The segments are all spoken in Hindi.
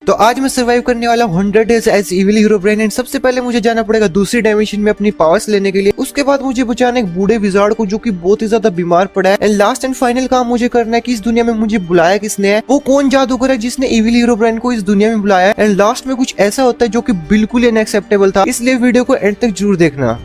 तो आज मैं सर्वाइव करने वाला 100 days as evil hero brain. And सबसे पहले मुझे जाना पड़ेगा दूसरी डायमेंशन में अपनी पावर्स लेने के लिए। उसके बाद मुझे बचाना एक बूढ़े विजार्ड को जो कि बहुत ही ज्यादा बीमार पड़ा है। एंड लास्ट एंड फाइनल काम मुझे करना है कि इस दुनिया में मुझे बुलाया किसने है, वो कौन जादूगर है जिसने इविल हीरो ब्रेन को इस दुनिया में बुलाया है। एंड लास्ट में कुछ ऐसा होता है जो कि बिल्कुल ही अनएक्सेप्टेबल था, इसलिए वीडियो को एंड तक जरूर देखना।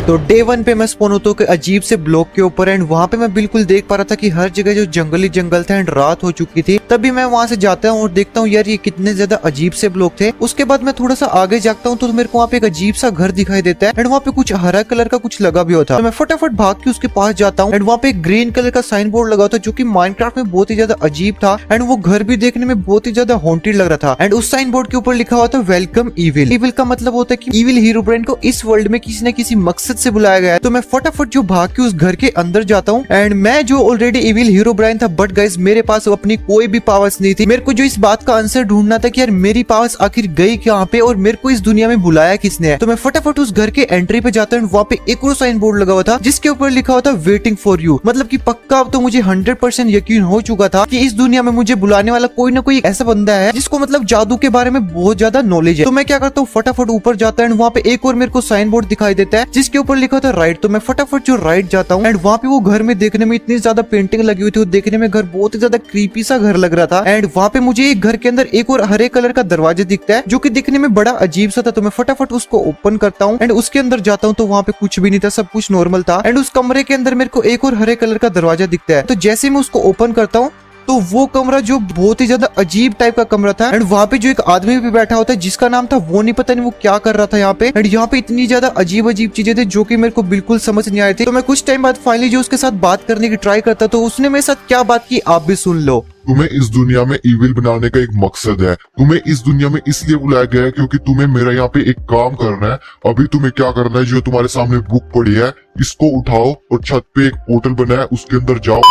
तो डे 1 पे मैं स्पॉन होता हूँ अजीब से ब्लॉक के ऊपर। एंड वहाँ पे मैं बिल्कुल देख पा रहा था कि हर जगह जो जंगल ही जंगल था एंड रात हो चुकी थी। तभी मैं वहाँ से जाता हूँ और देखता हूँ यार ये कितने ज्यादा अजीब से ब्लॉक थे। उसके बाद मैं थोड़ा सा आगे जाता हूँ तो मेरे को वहाँ पे एक अजीब सा घर दिखाई देता है एंड वहाँ पे कुछ हरा कलर का कुछ लगा भी होता है। तो मैं फटाफट भाग के उसके पास जाता हूँ एंड वहाँ पे एक ग्रीन कलर का साइन बोर्ड लगा होता है जो की माइनक्राफ्ट में बहुत ही ज्यादा अजीब था। एंड वो घर भी देखने में बहुत ही ज्यादा हॉन्टेड लग रहा था। एंड उस साइन बोर्ड के ऊपर लिखा हुआ था वेलकम इविल। इविल का मतलब होता है कि इविल हीरो ब्रेन को इस वर्ल्ड में किसी न किसी मकसद से बुलाया गया है। तो मैं फटाफट जो भाग के उस घर के अंदर जाता हूँ। एंड मैं जो ऑलरेडी इविल हीरो ब्रेन था, बट गाइस मेरे पास अपनी कोई भी पावर्स नहीं थी। मेरे को जो इस बात का आंसर ढूंढना था कि यार मेरी पावर्स आखिर गई कहाँ पे और मेरे को इस दुनिया में बुलाया किसने है। तो मैं फटाफट उस घर के एंट्री पे जाता हूँ। वहाँ पे एक और साइन बोर्ड लगा हुआ था जिसके ऊपर लिखा हुआ था वेटिंग फॉर यू। मतलब कि पक्का अब तो मुझे 100% यकीन हो चुका था कि इस दुनिया में मुझे बुलाने वाला कोई ना कोई ऐसा बंदा है जिसको मतलब जादू के बारे में बहुत ज्यादा नॉलेज है। तो मैं क्या करता हूँ फटाफट ऊपर जाता है। वहाँ पे एक और मेरे को साइन बोर्ड दिखाई देता है जिसके ऊपर लिखा था राइट। तो मैं फटाफट जो राइट जाता हूँ एंड वहाँ पे वो घर में देखने में इतनी ज्यादा पेंटिंग लगी हुई थी। वो देखने में घर बहुत ही ज्यादा क्रीपी सा घर लग रहा था। एंड वहाँ पे मुझे एक घर के अंदर एक और हरे कलर का दरवाजा दिखता है जो कि दिखने में बड़ा अजीब सा था। तो मैं फटाफट उसको ओपन करता हूँ एंड उसके अंदर जाता हूँ तो वहाँ पे कुछ भी नहीं था, सब कुछ नॉर्मल था। एंड उस कमरे के अंदर मेरे को एक और हरे कलर का दरवाजा दिखता है। तो जैसे मैं उसको ओपन करता हूँ तो वो कमरा जो बहुत ही ज्यादा अजीब टाइप का कमरा था। एंड वहाँ पे जो एक आदमी भी बैठा होता है जिसका नाम था वो नहीं पता नहीं वो क्या कर रहा था यहाँ पे। एंड यहाँ पे इतनी ज्यादा अजीब अजीब चीजें थी जो कि मेरे को बिल्कुल समझ नहीं आई थी। तो मैं कुछ टाइम बाद फाइनली जो उसके साथ बात करने की ट्राई करता तो उसने मेरे साथ क्या बात की आप भी सुन लो। तुम्हें इस दुनिया में इविल बनाने का एक मकसद है। तुम्हें इस दुनिया में इसलिए बुलाया गया है क्योंकि तुम्हें मेरा यहाँ पे एक काम करना है। अभी तुम्हें क्या करना है, जो तुम्हारे सामने बुक पड़ी है इसको उठाओ और छत पे एक पोर्टल बना है उसके अंदर जाओ।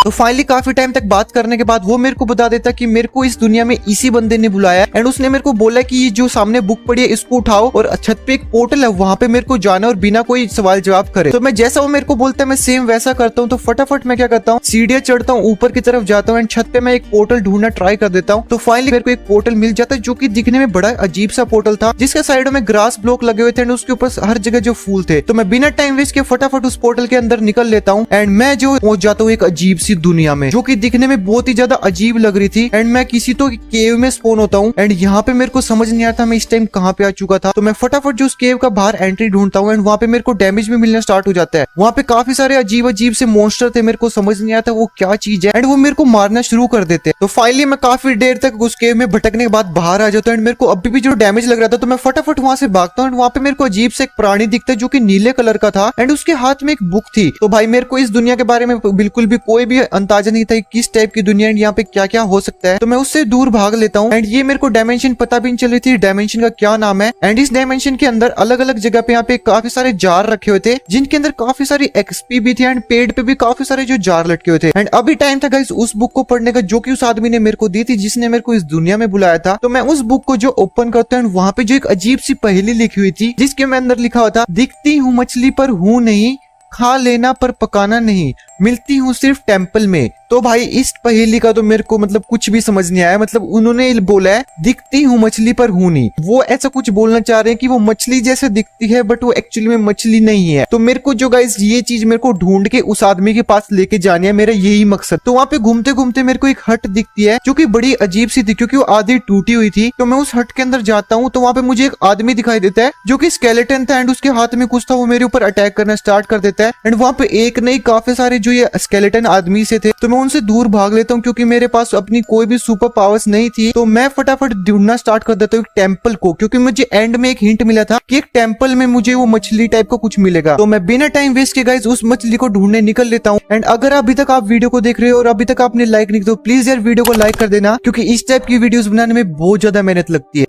तो फाइनली काफी टाइम तक बात करने के बाद वो मेरे को बता देता कि मेरे को इस दुनिया में इसी बंदे ने बुलाया है। एंड उसने मेरे को बोला कि ये जो सामने बुक पड़ी है इसको उठाओ और छत पे एक पोर्टल है वहां पे मेरे को जाना और बिना कोई सवाल जवाब करे। तो मैं जैसा वो मेरे को बोलता है मैं सेम वैसा करता हूँ। तो फटाफट मैं क्या करता हूँ सीढ़ियां चढ़ता हूँ, ऊपर की तरफ जाता हूँ एंड छत पे मैं एक पोर्टल ढूंढना ट्राई कर देता हूँ। तो फाइनली मेरे को एक पोर्टल मिल जाता है जो की दिखने में बड़ा अजीब सा पोर्टल था जिसके साइड में ग्रास ब्लॉक लगे हुए थे एंड उसके ऊपर हर जगह जो फूल थे। तो मैं बिना टाइम वेस्ट के फटाफट उस पोर्टल के अंदर निकल लेता हूँ एंड मैं जो पहुंच जाता हूँ एक अजीब सी दुनिया में जो कि दिखने में बहुत ही ज्यादा अजीब लग रही थी। एंड मैं किसी तो केव में स्पॉन होता हूँ एंड यहाँ पे मेरे को समझ नहीं आता मैं इस टाइम कहाँ पे आ चुका था। तो मैं फटाफट जो उस केव का बाहर एंट्री ढूंढता हूँ एंड वहाँ पे मेरे को डैमेज भी मिलना स्टार्ट हो जाता है। वहाँ पे काफी सारे अजीब अजीब से मॉन्स्टर थे, मेरे को समझ नहीं आता वो क्या चीज है एंड वो मेरे को मारना शुरू कर देते। तो फाइनली मैं काफी देर तक उस केव में भटकने के बाद बाहर आ जाता हूँ एंड मेरे को अभी भी जो डैमेज लग रहा था तो मैं फटाफट वहाँ से भागता हूँ। वहाँ पे मेरे को अजीब से एक प्राणी दिखता है जो की नीले कलर का था एंड उसके हाथ में एक बुक थी। तो भाई मेरे को इस दुनिया के बारे में बिल्कुल भी कोई भी अंदाजा नहीं था किस टाइप की दुनिया यहाँ पे क्या क्या हो सकता है। तो मैं उससे दूर भाग लेता हूँ एंड ये मेरे को डायमेंशन पता भी नहीं चल रही थी डायमेंशन का क्या नाम है। एंड इस डायमेंशन के अंदर अलग अलग जगह पे यहाँ पे काफी सारे जार रखे हुए थे जिनके अंदर काफी सारी एक्सपी भी थी एंड पेड़ पे भी काफी सारे जो जार लटके हुए थे। एंड अभी टाइम था गाइस उस बुक को पढ़ने का जो कि उस आदमी ने मेरे को दी थी जिसने मेरे को इस दुनिया में बुलाया था। तो मैं उस बुक को जो ओपन करता हूँ वहाँ पे जो एक अजीब सी पहेली लिखी हुई थी जिसके में अंदर लिखा हुआ था दिखती हूँ मछली पर हूँ नहीं, खा लेना पर पकाना नहीं, मिलती हूँ सिर्फ टेम्पल में। तो भाई इस पहेली का तो मेरे को मतलब कुछ भी समझ नहीं आया। मतलब उन्होंने बोला है दिखती हूँ मछली पर हूँ नहीं, वो ऐसा कुछ बोलना चाह रहे हैं कि वो मछली जैसे दिखती है बट वो एक्चुअली में मछली नहीं है। तो मेरे को जो गाइस ये चीज मेरे को ढूंढ के उस आदमी के पास लेके जानी है, मेरा यही मकसद। तो वहाँ पे घूमते घूमते मेरे को एक हट दिखती है जो की बड़ी अजीब सी थी क्योंकि वो आधी टूटी हुई थी। तो मैं उस हट के अंदर जाता हूँ तो वहाँ पे मुझे एक आदमी दिखाई देता है जो की स्केलेटन था एंड उसके हाथ में कुछ था, वो मेरे ऊपर अटैक करना स्टार्ट कर देता है। एंड वहाँ पे एक नहीं काफी सारे जो ये स्केलेटन आदमी से थे तो मैं उनसे दूर भाग लेता हूँ क्योंकि मेरे पास अपनी कोई भी सुपर पावर्स नहीं थी। तो मैं फटाफट ढूंढना स्टार्ट कर देता हूँ एक टेम्पल को क्योंकि मुझे एंड में एक हिंट मिला था कि एक टेम्पल में मुझे वो मछली टाइप का कुछ मिलेगा। तो मैं बिना टाइम वेस्ट के गाइस उस मछली को ढूंढने निकल लेता हूँ। एंड अगर अभी तक आप वीडियो को देख रहे हो और अभी तक आपने लाइक नहीं किया तो प्लीज यार वीडियो को लाइक कर देना क्योंकि इस टाइप की वीडियोस बनाने में बहुत ज्यादा मेहनत लगती है।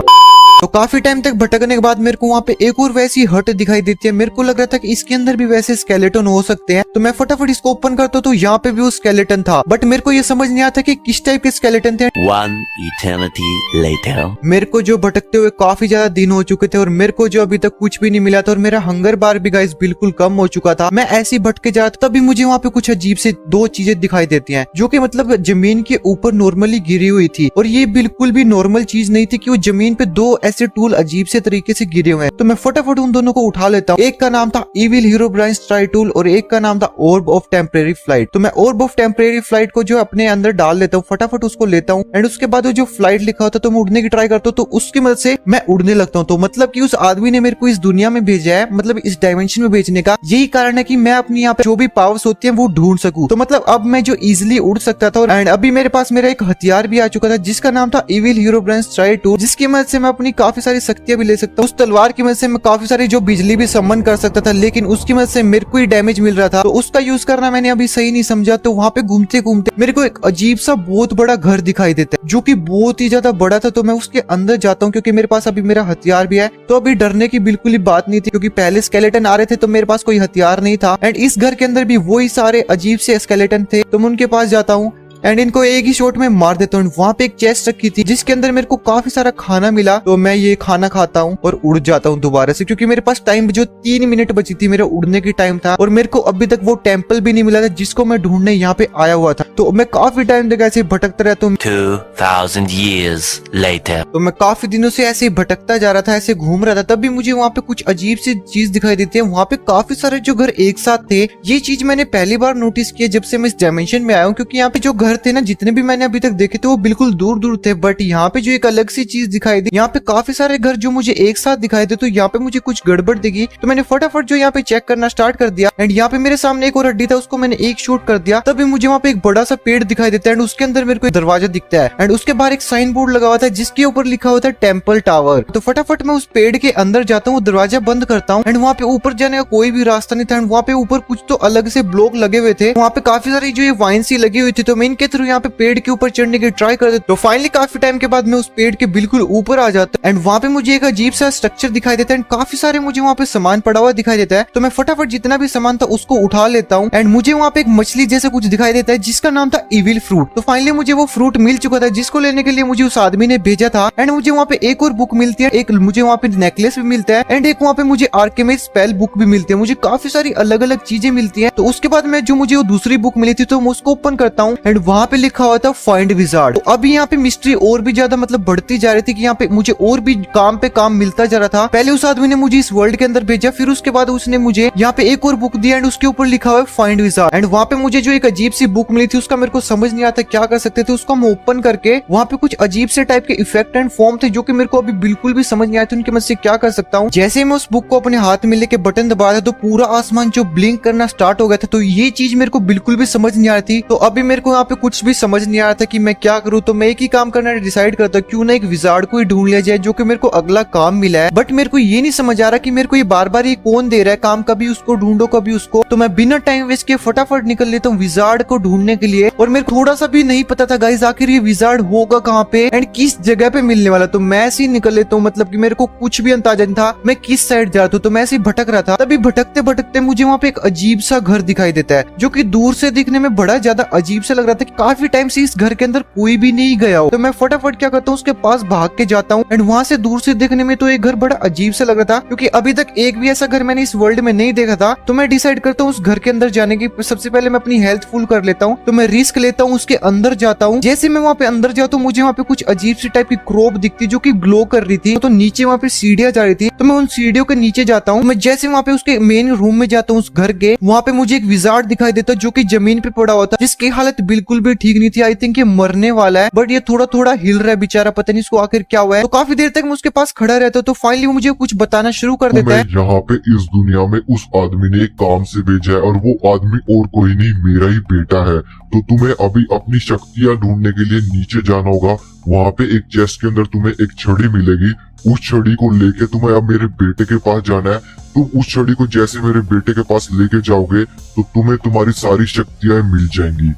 तो काफी टाइम तक भटकने के बाद मेरे को वहाँ पे एक और वैसी हट दिखाई देती है। मेरे को लग रहा था कि इसके अंदर भी वैसे स्केलेटन हो सकते हैं, तो मैं फटाफट इसको ओपन करता हूँ तो यहाँ पे भी वो स्केलेटन था, बट मेरे को ये समझ नहीं आता कि किस टाइप के स्केलेटन थे। One eternity later. मेरे को जो भटकते हुए काफी ज्यादा दिन हो चुके थे और मेरे को जो अभी तक कुछ भी नहीं मिला था और मेरा हंगर बार भी गाइस बिल्कुल कम हो चुका था। मैं ऐसे ही भटके जा रहा था, तभी मुझे वहाँ पे कुछ अजीब से दो चीजें दिखाई देती हैं, जो कि मतलब जमीन के ऊपर नॉर्मली गिरी हुई थी, और ये बिल्कुल भी नॉर्मल चीज नहीं थी कि वो जमीन पे दो ऐसे टूल अजीब से तरीके से गिरे हुए हैं। तो मैं फटाफट उन दोनों को उठा लेता हूँ। एक का नाम था इविल हीरोब्राइन्स ट्राई टूल और एक का नाम था ऑर्ब ऑफ टेम्परेरी फ्लाइट। तो मैं ऑर्ब ऑफ टेम्परेरी फ्लाइट को जो अपने अंदर डाल लेता हूँ, फटाफट उसको लेता हूँ, एंड उसके बाद वो जो फ्लाइट लिखा होता है तो मैं उड़ने की ट्राई करता हूँ, तो उसकी मदद से मैं उड़ने लगता हूँ। तो मतलब कि उस आदमी ने मेरे को इस दुनिया में भेजा है, मतलब इस डायमेंशन में भेजने का यही कारण है कि मैं अपनी यहाँ पे जो भी पावर्स होती हैं वो ढूंढ सकूं। तो मतलब अब मैं जो इजिली उड़ सकता था, एंड अभी मेरे पास मेरा एक हथियार भी आ चुका था जिसका नाम था इविल हीरोब्राइन्स ट्राई टूल, जिसकी मदद से मैं अपनी काफी सारी शक्तियां भी ले सकता हूँ। उस तलवार की मदद से मैं काफी सारी जो बिजली भी सम्मन कर सकता था, लेकिन उसकी मदद से मेरे को ही डैमेज मिल रहा था, तो उसका यूज करना मैंने अभी सही नहीं समझा। तो वहाँ पे घूमते घूमते मेरे को एक अजीब सा बहुत बड़ा घर दिखाई देता है, जो कि बहुत ही ज्यादा बड़ा था। तो मैं उसके अंदर जाता हूँ क्योंकि मेरे पास अभी मेरा हथियार भी है, तो अभी डरने की बिल्कुल ही बात नहीं थी, क्योंकि पहले स्केलेटन आ रहे थे तो मेरे पास कोई हथियार नहीं था, एंड इस घर के अंदर भी वही सारे अजीब से स्केलेटन थे। तो मैं उनके पास जाता हूँ एंड इनको एक ही शॉट में मार देता हूँ। वहाँ पे एक चेस्ट रखी थी जिसके अंदर मेरे को काफी सारा खाना मिला, तो मैं ये खाना खाता हूँ और उड़ जाता हूँ दोबारा से, क्योंकि मेरे पास टाइम जो 3 मिनट बची थी मेरा उड़ने की टाइम था, और मेरे को अभी तक वो टेम्पल भी नहीं मिला था जिसको मैं ढूंढने यहाँ पे आया हुआ था। तो मैं काफी टाइम तक ऐसे भटकता रहता हूँ। 2000 years later. तो मैं काफी दिनों से ऐसे भटकता जा रहा था, ऐसे घूम रहा था, तब भी मुझे वहाँ पे कुछ अजीब सी चीज दिखाई देती है। वहाँ पे काफी सारे जो घर एक साथ थे, ये चीज मैंने पहली बार नोटिस किया जब से मैं इस डायमेंशन में आया हूँ, क्योंकि यहाँ पे जो घर थे ना, जितने भी मैंने अभी तक देखे थे वो बिल्कुल दूर दूर थे, बट यहाँ पे जो एक अलग सी चीज दिखाई दी, यहाँ पे काफी सारे घर जो मुझे एक साथ दिखाई दे, तो यहाँ पे मुझे कुछ गड़बड़ दिखी। तो मैंने फटाफट जो यहाँ पे चेक करना स्टार्ट कर दिया, एंड यहाँ पे मेरे सामने एक और हड्डी था, उसको मैंने एक शूट कर दिया। तभी मुझे वहाँ पे एक बड़ा सा पेड़ दिखाई देता है, एंड उसके अंदर मेरे को एक दरवाजा दिखता है, एंड उसके बाहर एक साइन बोर्ड लगा हुआ था जिसके ऊपर लिखा हुआ था टेम्पल टावर। तो फटाफट मैं उस पेड़ के अंदर जाता हूँ, दरवाजा बंद करता हूँ, एंड वहाँ पे ऊपर जाने का कोई भी रास्ता नहीं था, एंड वहाँ पे ऊपर कुछ तो अलग से ब्लॉक लगे हुए थे। वहाँ पे काफी सारी जो ये वाइन सी लगी हुई थी, तो मैं इनके थ्रू यहाँ पे पेड़ के ऊपर चढ़ने की ट्राई कर देता। तो फाइनली काफी टाइम के बाद मैं उस पेड़ के बिल्कुल ऊपर आ जाता, एंड वहाँ पे मुझे एक अजीब सा स्ट्रक्चर दिखाई देता है, एंड काफी सारे मुझे वहाँ पे सामान पड़ा हुआ दिखाई देता है। तो मैं फटाफट जितना भी सामान था उसको उठा लेता हूँ, एंड मुझे वहाँ पे एक मछली जैसा कुछ दिखाई देता है जिसका नाम था इविल फ्रूट। तो फाइनली मुझे वो फ्रूट मिल चुका था जिसको लेने के लिए मुझे उस आदमी ने भेजा था, एंड मुझे वहाँ पे एक और बुक मिलती है, एक मुझे वहाँ पे नेकलेस भी मिलता है, एंड एक वहाँ पे मुझे आर्केमिस्ट स्पेल बुक भी मिलती है। मुझे काफी सारी अलग अलग चीजें मिलती है। तो उसके बाद मैं जो मुझे वो दूसरी बुक मिली थी, तो मैं उसको ओपन करता हूँ, एंड वहाँ पे लिखा हुआ था फाइंड विजार्ड। तो अभी यहाँ पे मिस्ट्री और भी ज्यादा मतलब बढ़ती जा रही थी कि यहाँ पे मुझे और भी काम पे काम मिलता जा रहा था। पहले उस आदमी ने मुझे इस वर्ल्ड के अंदर भेजा, फिर उसके बाद उसने मुझे यहाँ पे एक और बुक दिया, एंड उसके ऊपर लिखा हुआ है फाइंड विजार्ड। एंड वहाँ पे मुझे जो एक अजीब सी बुक मिली थी, उसका मेरे को समझ नहीं आता क्या कर सकते थे। उसको हम ओपन करके वहाँ पे कुछ अजीब से टाइप के इफेक्ट एंड फॉर्म थे, जो कि मेरे को अभी बिल्कुल भी समझ नहीं आया था उनकी मदद से क्या कर सकता हूँ। जैसे मैं उस बुक को अपने हाथ में लेके बटन दबाया था, तो पूरा आसमान जो ब्लिंक करना स्टार्ट हो गया था। तो ये चीज मेरे को बिल्कुल भी समझ नहीं आ रही थी। तो अभी मेरे को यहाँ पे कुछ भी समझ नहीं आ रहा था कि मैं क्या करूँ। तो मैं एक ही काम करना डिसाइड करता, क्यों ना एक विजार्ड को ही ढूंढ लिया जाए, जो कि मेरे को अगला काम मिला है। बट मेरे को ये नहीं समझ आ रहा कि मेरे को ये बार बार ये कौन दे रहा है काम, कभी उसको ढूंढो कभी उसको। तो मैं बिना टाइम वेस्ट किए फटाफट निकल लेता हूँ विजार्ड को ढूंढने के लिए। और मेरे को थोड़ा सा भी नहीं पता था गाइस आखिर ये विजार्ड होगा कहाँ पे एंड किस जगह पे मिलने वाला। तो मैं ऐसे ही निकल लेता हूँ, मतलब कि मेरे को कुछ भी अंदाजा नहीं था मैं किस साइड जा रहा था। तो मैं ऐसे ही भटक रहा था, तभी भटकते भटकते मुझे वहाँ पे एक अजीब सा घर दिखाई देता है, जो कि दूर से दिखने में बड़ा ज्यादा अजीब सा लग रहा था कि काफी टाइम से इस घर के अंदर कोई भी नहीं गया हो। तो मैं फटाफट क्या करता हूँ, उसके पास भाग के जाता हूँ, एंड वहाँ से दूर से देखने में तो एक घर बड़ा अजीब सा लग रहा था, क्योंकि अभी तक एक भी ऐसा घर मैंने इस वर्ल्ड में नहीं देखा था। तो मैं डिसाइड करता हूँ उस घर के अंदर जाने की। सबसे पहले मैं अपनी हेल्थ फुल कर लेता हूँ, तो मैं रिस्क लेता हूँ, उसके अंदर जाता हूँ। जैसे मैं वहाँ पे अंदर जाता हूँ, मुझे वहाँ पे कुछ अजीब सी टाइप की क्रोप दिखती जो कि ग्लो कर रही थी। तो नीचे वहाँ पे सीढ़ियाँ जा रही थी, तो मैं उन सीढ़ियों के नीचे जाता हूँ। मैं जैसे वहाँ पे उसके मेन रूम में जाता हूँ उस घर के, वहाँ पे मुझे एक विजार्ड दिखाई देता जो कि जमीन पे पड़ा हुआ था, जिसकी हालत बिल्कुल भी ठीक नहीं थी। आई थिंक ये मरने वाला है, बट ये थोड़ा थोड़ा हिल रहा है बेचारा, पता नहीं इसको आखिर क्या हुआ है। तो काफी देर तक मैं उसके पास खड़ा रहता हूँ। तो फाइनली वो मुझे कुछ बताना शुरू कर देता है। यहाँ पे इस दुनिया में उस आदमी ने एक काम से भेजा है, और वो आदमी और कोई नहीं मेरा ही बेटा है। तो तुम्हें अभी अपनी शक्तियाँ ढूंढने के लिए नीचे जाना होगा। वहाँ पे एक चेस्ट के अंदर तुम्हें एक छड़ी मिलेगी, उस छड़ी को लेके तुम्हें अब मेरे बेटे के पास जाना है। तुम उस छड़ी को जैसे मेरे बेटे के पास लेके जाओगे, तो तुम्हें तुम्हारी सारी शक्तियाँ मिल जाएंगी।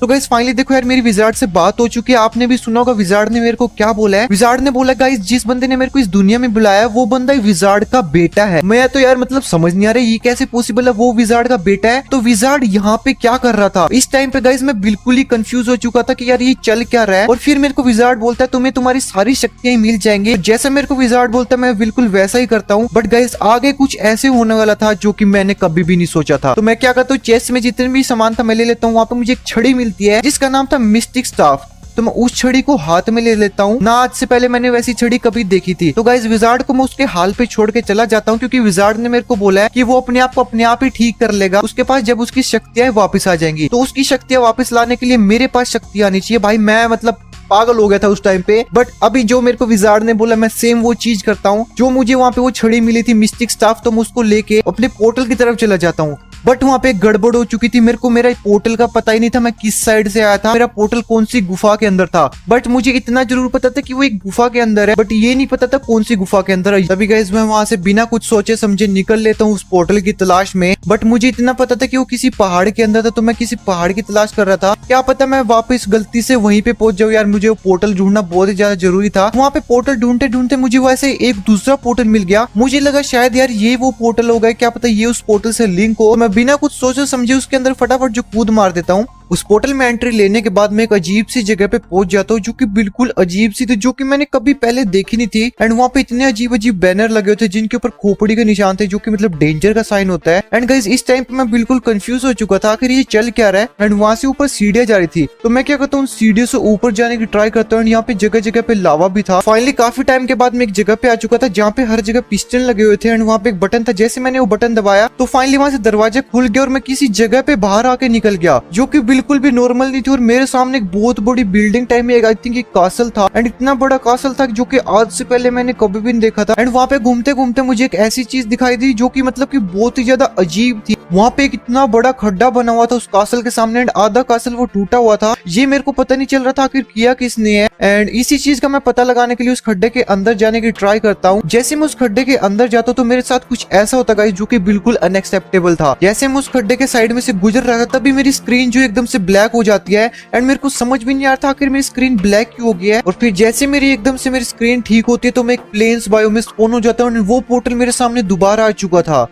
तो गाइस फाइनली देखो यार, मेरी विजार्ड से बात हो चुकी है। आपने भी सुना होगा विजार्ड ने मेरे को क्या बोला है। विजार्ड ने बोला गाइस, जिस बंदे ने मेरे को इस दुनिया में बुलाया वो बंदा विजार्ड का बेटा है। मैं तो यार मतलब समझ नहीं आ रहा ये कैसे पॉसिबल है, वो विजार्ड का बेटा है। तो विजार्ड यहाँ पे क्या कर रहा था इस टाइम पे गाइस? मैं बिल्कुल ही कंफ्यूज हो चुका था कि यार ये चल क्या रहा है। और फिर मेरे को विजार्ड बोलता है तुम्हें तुम्हारी सारी शक्तियां मिल जाएंगी। जैसा मेरे को विजार्ड बोलता है मैं बिल्कुल वैसा ही करता हूँ। बट गाइस आगे कुछ ऐसे होने वाला था जो कि मैंने कभी भी नहीं सोचा था। तो मैं क्या करता हूँ, चेस्ट में जितने भी सामान था मैं ले लेता हूँ। वहाँ पे मुझे एक छड़ी मिलती है जिसका नाम था मिस्टिक स्टाफ। तो मैं उस छड़ी को हाथ में ले लेता हूँ ना। आज से पहले मैंने वैसी छड़ी कभी देखी थी। तो गाइस विजार्ड को मैं उसके हाल पे छोड़ के चला जाता हूँ, क्योंकि विजार्ड ने मेरे को बोला है कि वो अपने आप को अपने आप ही ठीक कर लेगा उसके पास जब उसकी शक्तियां वापस आ जाएंगी। तो उसकी शक्तियां वापस लाने के लिए मेरे पास शक्ति आनी चाहिए। भाई मैं मतलब पागल हो गया था उस टाइम पे। बट अभी जो मेरे को विजार्ड ने बोला मैं सेम वो चीज करता हूँ। जो मुझे वहाँ पे वो छड़ी मिली थी मिस्टिक स्टाफ, तो मैं उसको लेके अपने पोर्टल की तरफ चला जाता हूँ। बट वहाँ पे एक गड़बड़ हो चुकी थी। मेरे को मेरा पोर्टल का पता ही नहीं था मैं किस साइड से आया था, मेरा पोर्टल कौन सी गुफा के अंदर था। बट मुझे इतना जरूर पता था कि वो एक गुफा के अंदर है, बट ये नहीं पता था कौन सी गुफा के अंदर है। तभी गाइस मैं वहाँ से बिना कुछ सोचे समझे निकल लेता हूँ उस पोर्टल की तलाश में। बट मुझे इतना पता था कि वो किसी पहाड़ के अंदर था, तो मैं किसी पहाड़ की तलाश कर रहा था। क्या पता मैं वापस गलती से वहीं पे पहुंच जाऊँ। यार मुझे वो पोर्टल ढूंढना बहुत ही ज्यादा जरूरी था। वहाँ पे पोर्टल ढूंढते ढूंढते मुझे वैसे एक दूसरा पोर्टल मिल गया। मुझे लगा शायद यार ये वो पोर्टल होगा, क्या पता ये उस पोर्टल से लिंक हो। मैं बिना कुछ सोचे समझे उसके अंदर फटाफट जो कूद मार देता हूँ। उस पोर्टल में एंट्री लेने के बाद मैं एक अजीब सी जगह पे पहुंच जाता हूँ जो कि बिल्कुल अजीब सी थी, जो कि मैंने कभी पहले देखी नहीं थी। एंड वहाँ पे इतने अजीब अजीब बैनर लगे हुए थे जिनके ऊपर खोपड़ी के निशान थे, जो कि मतलब डेंजर का साइन होता है। एंड गाइस इस टाइम पे मैं बिल्कुल कंफ्यूज हो चुका था आखिर ये चल क्या रहा है। एंड वहाँ से ऊपर सीढ़ियां जा रही थी, तो मैं क्या करता हूँ सीढ़ियों से ऊपर जाने की ट्राई करता हूँ। यहाँ पे जगह जगह पे लावा भी था। फाइनली काफी टाइम के बाद मैं एक जगह पे आ चुका था जहाँ पे हर जगह पिस्टन लगे हुए थे। एंड वहाँ पे एक बटन था, जैसे मैंने वो बटन दबाया तो फाइनली वहाँ से दरवाजा खुल गया और मैं किसी जगह पे बाहर आके निकल गया, जो कि बिल्कुल भी नॉर्मल नहीं थी। और मेरे सामने एक बहुत बड़ी बिल्डिंग टाइप में आई थिंक एक कासल था। एंड इतना बड़ा कासल था जो कि आज से पहले मैंने कभी भी नहीं देखा था। एंड वहाँ पे घूमते घूमते मुझे एक ऐसी चीज दिखाई दी जो कि मतलब कि बहुत ही ज्यादा अजीब थी। वहाँ पे एक इतना बड़ा खड्डा बना हुआ था उस कासल के सामने। एंड आधा कासल वो टूटा हुआ था। ये मेरे को पता नहीं चल रहा था आखिर किया किसने है। एंड इसी चीज का मैं पता लगाने के लिए उस खड्डे के अंदर जाने की ट्राई करता हूँ। जैसे मैं उस खड्डे के अंदर जाता हूँ तो मेरे साथ कुछ ऐसा होता गाइस जो कि बिल्कुल अनएक्सेप्टेबल था। जैसे मैं उस खड्डे के साइड में से गुजर रहा था तभी मेरी स्क्रीन जो एकदम से ब्लैक हो जाती है। एंड मेरे को समझ भी नहीं आ रहा था आखिर मेरी स्क्रीन ब्लैक क्यों हो गया है। और फिर जैसे मेरी एकदम से मेरी स्क्रीन ठीक होती है तो मैं एक प्लेन्स बायो में स्पॉन हो जाता हूँ। वो पोर्टल मेरे सामने दोबारा आ चुका था।